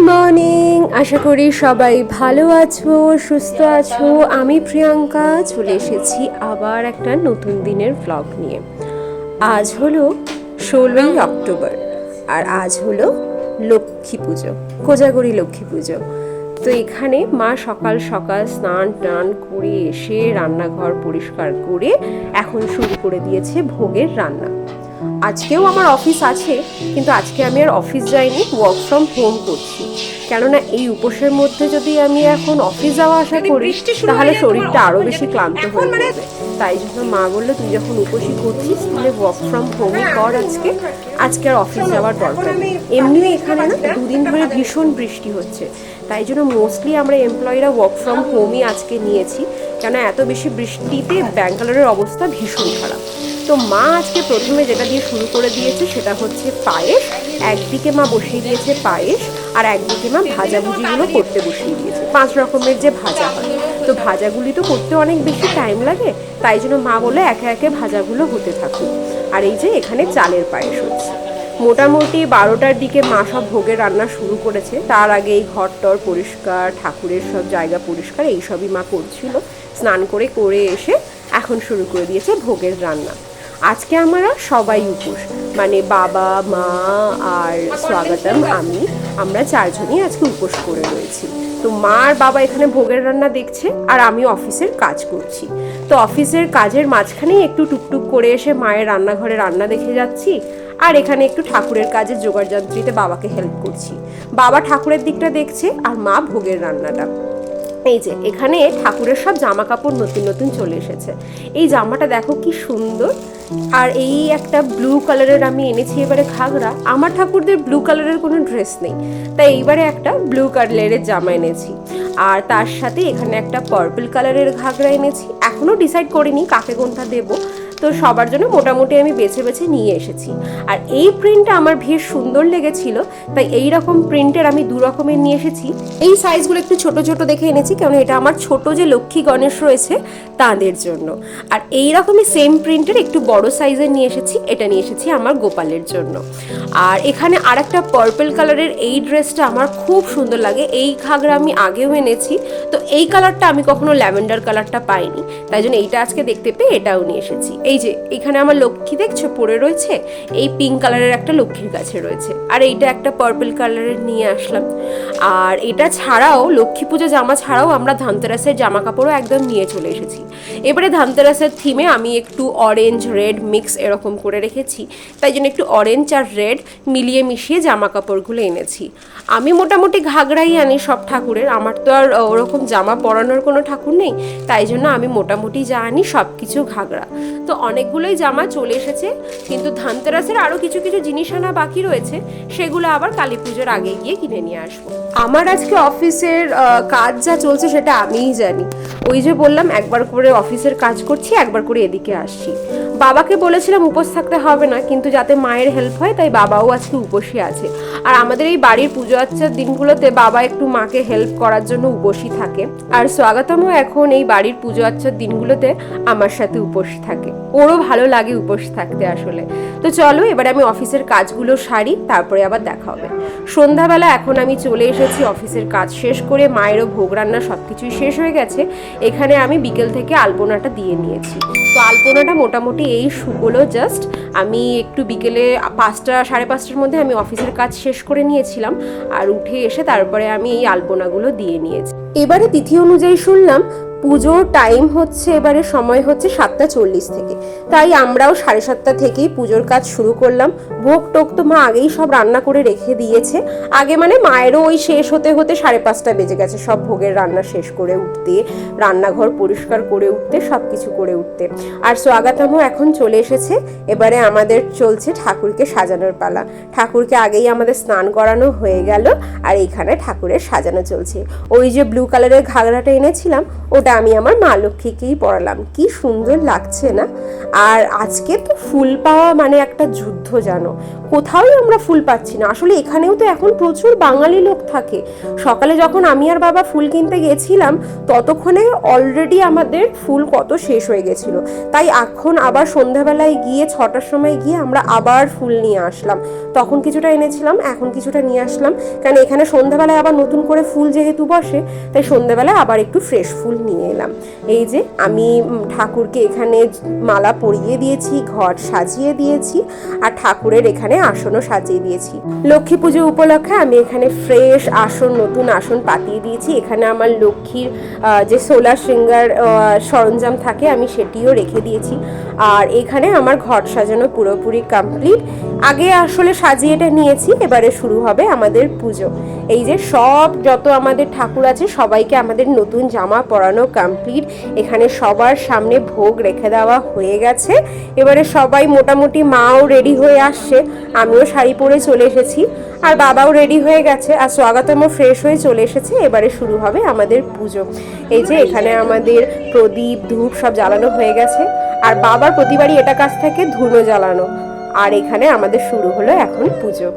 Morning, আশা করি সবাই ভালো আছো, সুস্থ আছো। আমি প্রিয়াঙ্কা চলে এসেছি আবার একটা নতুন দিনের ব্লগ নিয়ে। আজ হলো 16ই অক্টোবর আর আজ হলো লক্ষ্মী পুজো, কোজাগরি লক্ষ্মী পুজো। তো এখানে মা সকাল সকাল স্নান টান করে এসে রান্নাঘর পরিষ্কার করে এখন শুরু করে দিয়েছে ভোগের রান্না। আজকেও আমার অফিস আছে, কিন্তু আজকে আমি আর অফিস যাইনি, ওয়ার্ক ফ্রম হোম করছি। কেননা এই উপোসের মধ্যে যদি আমি এখন অফিস যাওয়া আসা করি তাহলে শরীরটা আরও বেশি ক্লান্ত হয়ে পড়বে। তাই জন্য মা বললো, তুই যখন উপোসই করছিস তাহলে ওয়ার্ক ফ্রম হোমই কর আজকে আর অফিস যাওয়ার দরকার নেই। এমনিও এখানে না দুদিন ধরে ভীষণ বৃষ্টি হচ্ছে, তাই জন্য মোস্টলি আমরা এমপ্লয়িরা ওয়ার্ক ফ্রম হোমই আজকে নিয়েছি। কেন এত বেশি বৃষ্টিতে ব্যাঙ্গালোরের অবস্থা ভীষণ খারাপ। তো মা আজকে প্রথমে যেটা দিয়ে শুরু করে দিয়েছে সেটা হচ্ছে পায়েস। একদিকে মা বসিয়ে দিয়েছে পায়েস আর একদিকে মা ভাজাভুজিগুলো করতে বসিয়ে দিয়েছে। 5 রকমের যে ভাজা হয়, তো ভাজাগুলি তো করতে অনেক বেশি টাইম লাগে, তাই জন্য মা বলে একে একে ভাজাগুলো হতে থাকুক। আর এই যে এখানে চালের পায়েস হচ্ছে। মোটামুটি 12টার দিকে মা সব ভোগের রান্না শুরু করেছে। তার আগে এই ঘরটর পরিষ্কার, ঠাকুরের সব জায়গা পরিষ্কার, এইসবই মা করছিল। স্নান করে এসে এখন শুরু করে দিয়েছে ভোগের রান্না। আজকে আমরা সবাই উপোস, মানে বাবা, মা আর স্বাগতম, আমরা 4 জনই আজকে উপোস করে রয়েছি। তো মা আর বাবা এখানে ভোগের রান্না দেখছে আর আমি অফিসের কাজ করছি। তো অফিসের কাজের মাঝখানেই একটু টুকটুক করে এসে মায়ের রান্নাঘরে রান্না দেখে যাচ্ছি, আর এখানে একটু ঠাকুরের কাজের জোগাড় যন্ত্রীতে বাবাকে হেল্প করছি। বাবা ঠাকুরের দিকটা দেখছে আর মা ভোগের রান্নাটা। এই যে এখানে ঠাকুরের সব জামা কাপড় নতুন নতুন চলে এসেছে। এই জামাটা দেখো কি সুন্দর, আর এই একটা ব্লু কালারের আমি এনেছি এবারে ঘাগরা। আমার ঠাকুরদের ব্লু কালারের কোনো ড্রেস নেই, তাই এইবারে একটা ব্লু কালারের জামা এনেছি। আর তার সাথে এখানে একটা পার্পল কালারের ঘাগরা এনেছি। এখনও ডিসাইড করিনি কাকে কোনটা দেবো, তো সবার জন্য মোটামুটি আমি বেছে বেছে নিয়ে এসেছি। আর এই প্রিন্টটা আমার বেশ সুন্দর লেগেছিল, তাই এই রকম প্রিন্টের আমি 2 রকমের নিয়ে এসেছি। এই সাইজগুলো একটু ছোট ছোট দেখে এনেছি, কারণ এটা আমার ছোট যে লক্ষ্মী গণেশ রয়েছে তাদের জন্য। আর এই রকমই সেম প্রিন্টের একটু বড় সাইজের নিয়ে এসেছি, এটা নিয়ে এসেছি আমার গোপালের জন্য। আর এখানে আর একটা পার্পল কালারের এই ড্রেসটা আমার খুব সুন্দর লাগে। এই ঘাগরা আমি আগেও এনেছি, তো এই কালারটা আমি কখনো ল্যাভেন্ডার কালারটা পাইনি, তাই জন্য এইটা আজকে দেখতে পেয়ে এটাও নিয়ে এসেছি। এই যে এখানে আমার লক্ষ্মী দেখছো পড়ে রয়েছে, এই পিঙ্ক কালারের একটা লক্ষ্মীর কাছে রয়েছে, আর এইটা একটা পার্পল কালারের নিয়ে আসলাম। আর এটা ছাড়াও লক্ষ্মী পুজো জামা ছাড়াও আমরা ধানতেরাসের জামা কাপড়ও একদম নিয়ে চলে এসেছি। এবারে ধানতেরাসের থিমে আমি একটু অরেঞ্জ রেড মিক্স এরকম করে রেখেছি, তাই জন্য একটু অরেঞ্জ আর রেড মিলিয়ে মিশিয়ে জামা কাপড়গুলো এনেছি। আমি মোটামুটি ঘাগরাই আনি সব ঠাকুরের, আমার তো আর ওরকম জামা পরানোর কোনো ঠাকুর নেই, তাই জন্য আমি মোটামুটি যা আনি সব কিছু ঘাগরা। তো অনেকগুলোই জামা চলে এসেছে, কিন্তু ধানতেরাসের আরও কিছু কিছু জিনিস আনা বাকি রয়েছে, সেগুলো আবার কালী পুজোর আগে গিয়ে কিনে নিয়ে আসবো। আমার আজকে অফিসের কাজ যা চলছে সেটা আমিই জানি। ওই যে বললাম, একবার করে অফিসের কাজ করছি, একবার করে এদিকে আসছি। বাবাকে বলেছিলাম উপোস থাকতে হবে না, কিন্তু যাতে মায়ের হেল্প হয় তাই বাবাও আজকে উপোসই আছে। আর আমাদের এই বাড়ির পুজো আচ্চার দিনগুলোতে বাবা একটু মাকে হেল্প করার জন্য উপোসই থাকে। আর স্বাগতমও এখন এই বাড়ির পুজো আচ্চার দিনগুলোতে আমার সাথে উপোস থাকে, ওরও ভালো লাগে উপোস থাকতে আসলে। তো চলো এবার আমি অফিসের কাজগুলো সারি, তারপরে আবার দেখা হবে। সন্ধ্যাবেলা এখন আমি চলে এসেছি অফিসের কাজ শেষ করে, মায়েরও ভোগ রান্না সব কিছুই শেষ হয়ে গেছে। এখানে আমি বিকেল থেকে আলপনাটা দিয়ে নিয়েছি। তো আলপনাটা মোটামুটি এই শুকোলো জাস্ট। আমি একটু বিকেলে 5টা সাড়ে 5টার মধ্যে আমি অফিসের কাজ শেষ করে নিয়েছিলাম, আর উঠে এসে তারপরে আমি এই আলপনাগুলো দিয়ে নিয়েছি। এবারে তিথি অনুযায়ী শুনলাম পুজোর টাইম হচ্ছে, এবারে সময় হচ্ছে 7টা 40 থেকে, তাই আমরাও 7:30 থেকেই পুজোর কাজ শুরু করলাম। ভোগ টোক তো মা আগেই সব রান্না করে রেখে দিয়েছে, আগে মানে মায়েরও ওই শেষ হতে হতে 5:30 বেজে গেছে সব ভোগের রান্না শেষ করে উঠতে, রান্নাঘর পরিষ্কার করে উঠতে, সব কিছু করে উঠতে। আর স্বাগতমও এখন চলে এসেছে। এবারে আমাদের চলছে ঠাকুরকে সাজানোর পালা। ঠাকুরকে আগেই আমাদের স্নান করানো হয়ে গেল, আর এইখানে ঠাকুরের সাজানো চলছে। ওই যে ব্লু কালারের ঘাগরাটা এনেছিলাম ওটা আমি আমার মা লক্ষ্মীকেই পরালাম। কি সুন্দর লাগছে না? আর আজকে তো ফুল পাওয়া মানে একটা যুদ্ধ, জানো, কোথাওই আমরা ফুল পাচ্ছি না। আসলে এখানেও তো এখন প্রচুর বাঙালি লোক থাকে। সকালে যখন আমি আর বাবা ফুল কিনতে গেছিলাম ততক্ষণে অলরেডি আমাদের ফুল কত শেষ হয়ে গেছিল। তাই এখন আবার সন্ধ্যাবেলায় গিয়ে 6টার সময় গিয়ে আমরা আবার ফুল নিয়ে আসলাম। তখন কিছুটা এনেছিলাম, এখন কিছুটা নিয়ে আসলাম, কারণ এখানে সন্ধ্যাবেলায় আবার নতুন করে ফুল যেহেতু বসে, তাই সন্ধ্যাবেলায় আবার একটু ফ্রেশ ফুল নিয়ে এলাম। এই যে আমি ঠাকুরকে এখানে মালা পরিয়ে দিয়েছি, ঘর সাজিয়ে দিয়েছি, আর ঠাকুরের এখানে আসনও সাজিয়ে দিয়েছি। লক্ষ্মী পুজো উপলক্ষে আমি এখানে ফ্রেশ আসন, নতুন আসন পাতিয়ে দিয়েছি। এখানে আমার লক্ষ্মীর যে সোলার শৃঙ্গার সরঞ্জাম থাকে আমি সেটিও রেখে দিয়েছি। আর এখানে আমার ঘর সাজানো পুরোপুরি কমপ্লিট। আগে আসলে সাজিয়ে এটা নিয়েছি, এবারে শুরু হবে আমাদের পুজো। এই যে সব যত আমাদের ঠাকুর আছে সবাইকে আমাদের নতুন জামা পরানো কমপ্লিট। এখানে সবার সামনে ভোগ রেখে দেওয়া হয়ে গেছে। এবারে সবাই মোটামুটি, মাও রেডি হয়ে আসছে, আমিও শাড়ি পরে চলে এসেছি, আর বাবাও রেডি হয়ে গেছে, আর স্বাগতমও ফ্রেশ হয়ে চলে এসেছে। এবারে শুরু হবে আমাদের পুজো। এই যে এখানে আমাদের প্রদীপ ধূপ সব জ্বালানো হয়ে গেছে, আর বাবার প্রতিবারই এটা কাছ থেকে ধুনো জ্বালানো। আর এখানে আমাদের শুরু হলো এখন পুজো।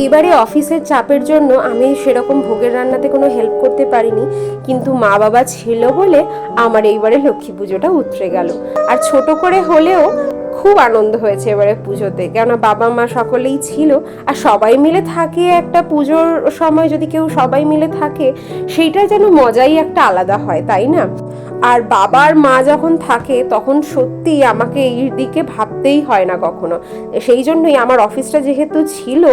এবারে অফিসের চাপের জন্য আমি সেরকম ভোগের রান্নাতে কোনো হেল্প করতে পারিনি, কিন্তু মা বাবা ছিল বলে আমার এইবারে লক্ষ্মী পুজোটা উতরে গেল। আর ছোট করে হলেও খুব আনন্দ হয়েছে এবারে পুজোতে, কেননা বাবা মা সকলেই ছিল, আর সবাই মিলে থাকে একটা পুজোর সময়। যদি কেউ সবাই মিলে থাকে সেইটা যেন মজাই একটা আলাদা হয়, তাই না? আর বাবার মা যখন থাকে তখন সত্যি আমাকে এই দিকে ভাবতেই হয় না কখনো। সেই জন্যই আমার অফিসটা যেহেতু ছিল,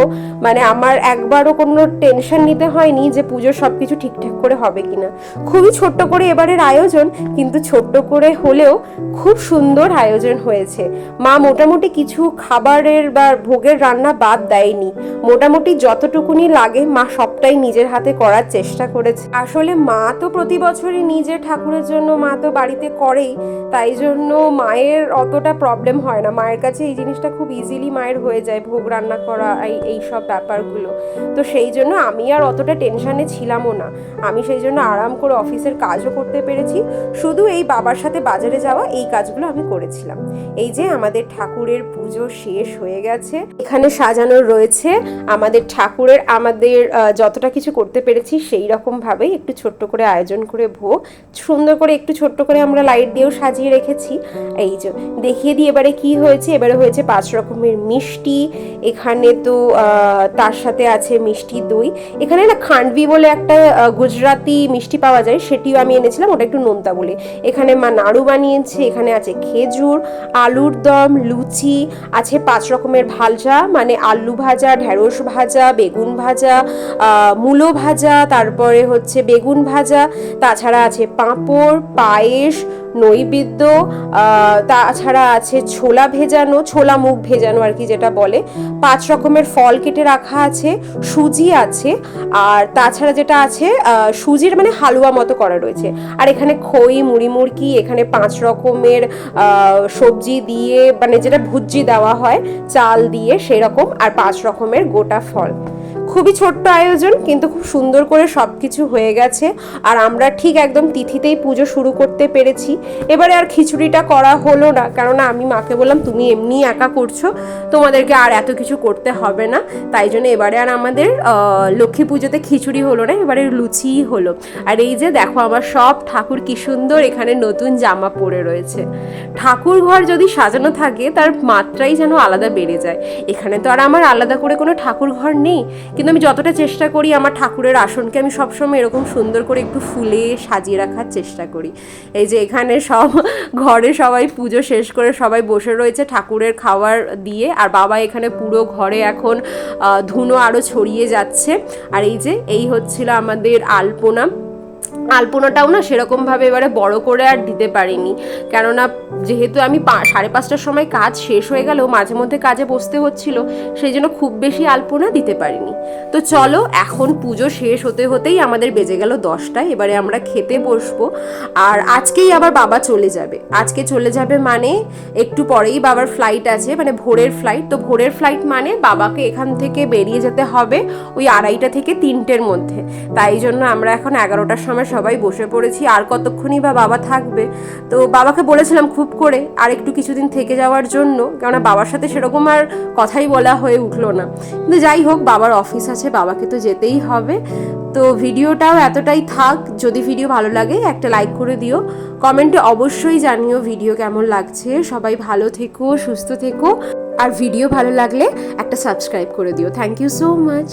মানে আমার একবারও কোনো টেনশন নিতে হয়নি যে পুজোর সব কিছু ঠিকঠাক করে হবে কিনা। খুবই ছোট্ট করে এবারের আয়োজন, কিন্তু ছোট্ট করে হলেও খুব সুন্দর আয়োজন হয়েছে। মা মোটামুটি কিছু খাবারের বা ভোগের রান্না বাদ দেয়নি। মোটামুটি যতটুকুনি লাগে মা সবটাই নিজের হাতে করার চেষ্টা করেছে। আসলে মা তো প্রতি বছরই নিজের ঠাকুরের জন্য মা তো বাড়িতে করেই, তাই জন্য মায়ের অতটা প্রবলেম হয় না। মায়ের কাছে এই জিনিসটা খুব ইজিলি মায়ের হয়ে যায়, ভোগ রান্না করা, এই সব ব্যাপারগুলো। তো সেই জন্য আমি আর অতটা টেনশনে ছিলামও না। আমি সেই জন্য আরাম করে অফিসের কাজও করতে পেরেছি। শুধু এই বাবার সাথে বাজারে যাওয়া, এই কাজগুলো আমি করেছিলাম। এই যে আমাদের ঠাকুরের পুজো শেষ হয়ে গেছে। এখানে সাজানো রয়েছে আমাদের ঠাকুরের, আমাদের যতটা কিছু করতে পেরেছি সেই রকম ভাবেই একটু ছোট্ট করে আয়োজন করে ভোগ সুন্দর করে একটু ছোট্ট করে আমরা লাইট দিয়েও সাজিয়ে রেখেছি। এই যে দেখিয়ে দিই এবারে কি হয়েছে। এবারে হয়েছে 5 রকমের মিষ্টি। এখানে তো তার সাথে আছে মিষ্টি দই। এখানে না খান্ডভি বলে একটা গুজরাটি মিষ্টি পাওয়া যায়, সেটিও আমি এনেছিলাম, ওটা একটু নোনতা বলে। এখানে মা নাড়ু বানিয়েছে। এখানে আছে খেজুর, আলুর দম, লুচি আছে, 5 রকমের ভাজা, মানে আলু ভাজা, ঢেঁড়স ভাজা, বেগুন ভাজা, মূলো ভাজা, তারপরে হচ্ছে বেগুন ভাজা, তাছাড়া আছে পাঁপড়, পায়েস, নৈবেদ্য, তাছাড়া আছে ছোলা ভেজানো, ছোলা মুগ ভেজানো আর কি যেটা বলে। 5 রকমের ফল কেটে রাখা আছে, সুজি আছে, আর তাছাড়া যেটা আছে সুজির মানে হালুয়া মতো করা রয়েছে। আর এখানে খই, মুড়ি মুড়কি, এখানে 5 রকমের সবজি দিয়ে, মানে যেটা ভুজি দেওয়া হয় চাল দিয়ে সেরকম, আর 5 রকমের গোটা ফল। খুবই ছোট্ট আয়োজন, কিন্তু খুব সুন্দর করে সব কিছু হয়ে গেছে। আর আমরা ঠিক একদম তিথিতেই পুজো শুরু করতে পেরেছি। এবারে আর খিচুড়িটা করা হলো না, কেননা আমি মাকে বললাম তুমি এমনি একা করছো, তোমাদেরকে আর এত কিছু করতে হবে না। তাই জন্য এবারে আর আমাদের লক্ষ্মী পুজোতে খিচুড়ি হলো না, এবারে লুচিই হলো। আর এই যে দেখো আমার সব ঠাকুর কি সুন্দর এখানে নতুন জামা পরে রয়েছে। ঠাকুর ঘর যদি সাজানো থাকে তার মাত্রাই যেন আলাদা বেড়ে যায়। এখানে তো আর আমার আলাদা করে কোনো ঠাকুর ঘর নেই, কিন্তু আমি যতটা চেষ্টা করি আমার ঠাকুরের আসনকে আমি সবসময় এরকম সুন্দর করে একটু ফুলে সাজিয়ে রাখার চেষ্টা করি। এই যে এখানে সব ঘরে সবাই পুজো শেষ করে সবাই বসে রয়েছে ঠাকুরের খাবার দিয়ে, আর বাবা এখানে পুরো ঘরে এখন ধুনো আরও ছড়িয়ে যাচ্ছে। আর এই যে এই হচ্ছিল আমাদের আলপনা। আলপনাটাও না সেরকমভাবে এবারে বড় করে আর দিতে পারিনি, কেননা যেহেতু আমি 5:30টার সময় কাজ শেষ হয়ে গেলেও মাঝে মধ্যে কাজে বসতে হচ্ছিল, সেই জন্য খুব বেশি আলপনা দিতে পারিনি। তো চলো, এখন পুজো শেষ হতে হতেই আমাদের বেজে গেল 10টা। এবারে আমরা খেতে বসবো। আর আজকেই আবার বাবা চলে যাবে। আজকে চলে যাবে মানে একটু পরেই বাবার ফ্লাইট আছে, মানে ভোরের ফ্লাইট। তো ভোরের ফ্লাইট মানে বাবাকে এখান থেকে বেরিয়ে যেতে হবে ওই 2:30টা থেকে 3টের মধ্যে। তাই জন্য আমরা এখন 11টার সময় সবাই বসে পড়েছি। আর কতক্ষণই বা বাবা থাকবে। তো বাবাকে বলেছিলাম খুব করে আর একটু কিছুদিন থেকে যাওয়ার জন্য, কেননা বাবার সাথে সেরকম আর কথাই বলা হয়ে উঠলো না। কিন্তু যাই হোক, বাবার অফিস আছে, বাবাকে তো যেতেই হবে। তো ভিডিওটাও এতটাই থাক। যদি ভিডিও ভালো লাগে একটা লাইক করে দিও, কমেন্টে অবশ্যই জানিও ভিডিও কেমন লাগছে। সবাই ভালো থেকো, সুস্থ থেকো, আর ভিডিও ভালো লাগলে একটা সাবস্ক্রাইব করে দিও। Thank you so much.